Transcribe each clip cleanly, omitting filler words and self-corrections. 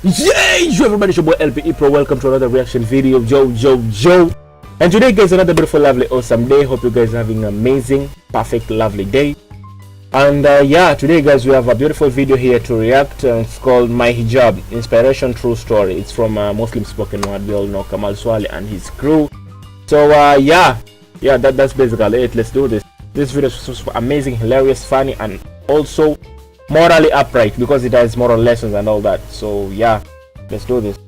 Yay! Yo everybody, it's your boy LPE Pro. Welcome to another reaction video. Joe. And today guys, another beautiful, lovely, awesome day. Hope you guys are having an amazing, perfect, lovely day. And yeah, today guys, we have a beautiful video here to react. It's called My Hijab, Inspiration True Story. It's from Muslim spoken word. We all know Kamal Swale and his crew. So yeah, that's basically it. Let's do this. This video is amazing, hilarious, funny, and also morally upright because it has moral lessons and all that. So yeah, let's do this.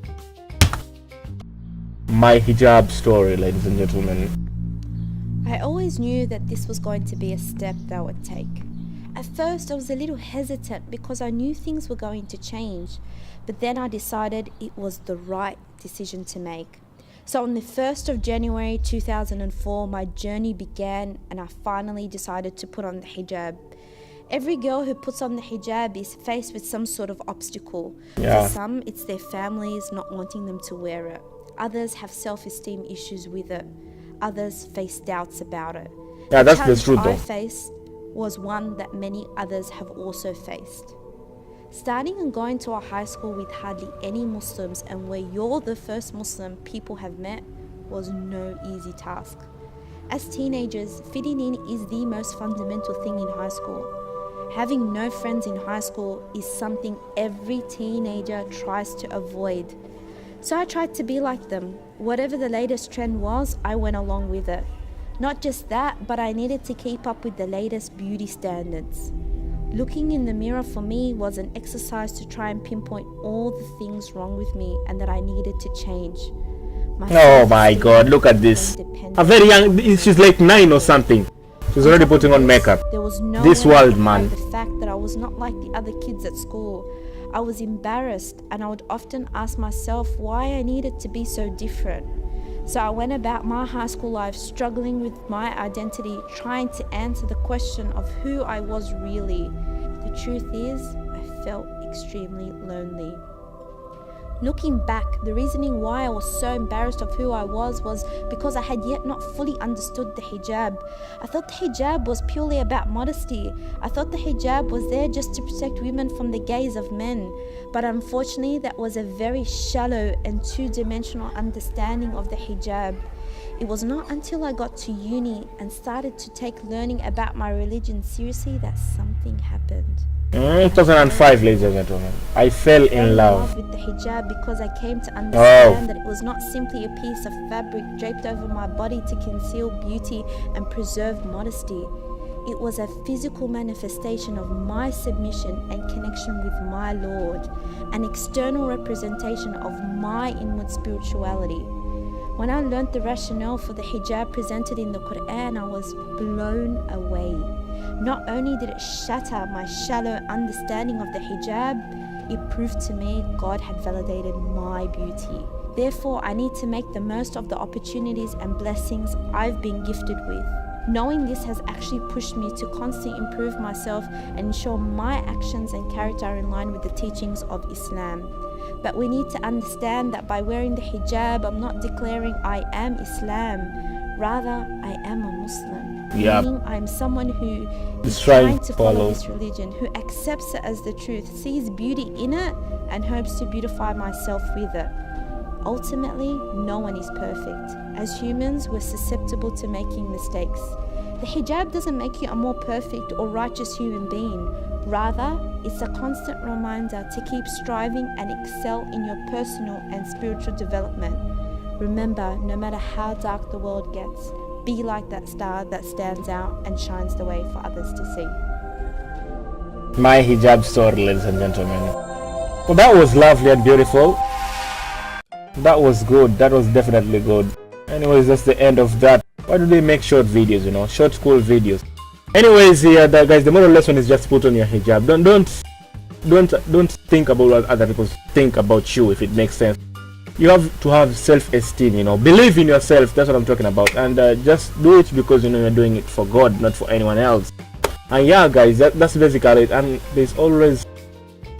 My hijab story, ladies and gentlemen. I always knew that this was going to be a step that I would take. At first I was a little hesitant because I knew things were going to change, but then I decided it was the right decision to make. So on the 1st of January 2004, my journey began and I finally decided to put on the hijab. Every girl who puts on the hijab is faced with some sort of obstacle. For some, it's their families not wanting them to wear it. Others have self-esteem issues with it. Others face doubts about it. Yeah, that's the truth though. I faced was one that many others have also faced. Starting and going to a high school with hardly any Muslims and where you're the first Muslim people have met was no easy task. As teenagers, fitting in is the most fundamental thing in high school. Having no friends in high school is something every teenager tries to avoid. So I tried to be like them. Whatever the latest trend was, I went along with it. Not just that, but I needed to keep up with the latest beauty standards. Looking in the mirror for me was an exercise to try and pinpoint all the things wrong with me and that I needed to change. Oh my god, look at this. A very young, she's like 9 or something. She's already putting on makeup. There was no this world, man. The fact that I was not like the other kids at school. I was embarrassed and I would often ask myself why I needed to be so different. So I went about my high school life struggling with my identity, trying to answer the question of who I was really. The truth is, I felt extremely lonely. Looking back, the reasoning why I was so embarrassed of who I was because I had yet not fully understood the hijab. I thought the hijab was purely about modesty. I thought the hijab was there just to protect women from the gaze of men. But unfortunately, that was a very shallow and two-dimensional understanding of the hijab. It was not until I got to uni and started to take learning about my religion seriously that something happened. 2005, ladies and gentlemen, I fell in love with the hijab because I came to understand that it was not simply a piece of fabric draped over my body to conceal beauty and preserve modesty. It was a physical manifestation of my submission and connection with my Lord, an external representation of my inward spirituality. When I learnt the rationale for the hijab presented in the Quran, I was blown away. Not only did it shatter my shallow understanding of the hijab, it proved to me God had validated my beauty. Therefore, I need to make the most of the opportunities and blessings I've been gifted with. Knowing this has actually pushed me to constantly improve myself and ensure my actions and character are in line with the teachings of Islam. But we need to understand that by wearing the hijab, I'm not declaring I am Islam. Rather, I am a Muslim. Meaning I am someone who is trying to follow this religion, who accepts it as the truth, sees beauty in it, and hopes to beautify myself with it. Ultimately, no one is perfect. As humans, we're susceptible to making mistakes. The hijab doesn't make you a more perfect or righteous human being. Rather, it's a constant reminder to keep striving and excel in your personal and spiritual development. Remember, no matter how dark the world gets, be like that star that stands out and shines the way for others to see. My hijab story, ladies and gentlemen. Well, that was lovely and beautiful. That was good. That was definitely good. Anyways, that's the end of that. Why do they make short videos, you know? Short school videos. Anyways, yeah, guys, the moral lesson is just put on your hijab. Don't think about what other people think about you, if it makes sense. You have to have self-esteem, you know. Believe in yourself. That's what I'm talking about. And just do it because you know you're doing it for God, not for anyone else. And yeah, guys, that's basically it. And there's always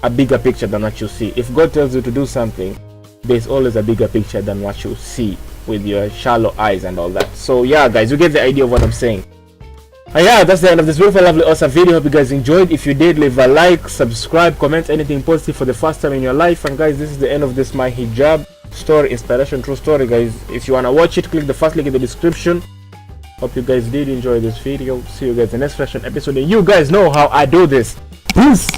a bigger picture than what you see. If God tells you to do something, there's always a bigger picture than what you see with your shallow eyes and all that. So yeah, guys, you get the idea of what I'm saying. And yeah, that's the end of this beautiful, lovely, awesome video. Hope you guys enjoyed. If you did, leave a like, subscribe, comment anything positive for the first time in your life. And guys, this is the end of this My Hijab story, inspiration, true story, guys. If you want to watch it, click the first link in the description. Hope you guys did enjoy this video. See you guys in the next fashion episode, and you guys know how I do this. Peace.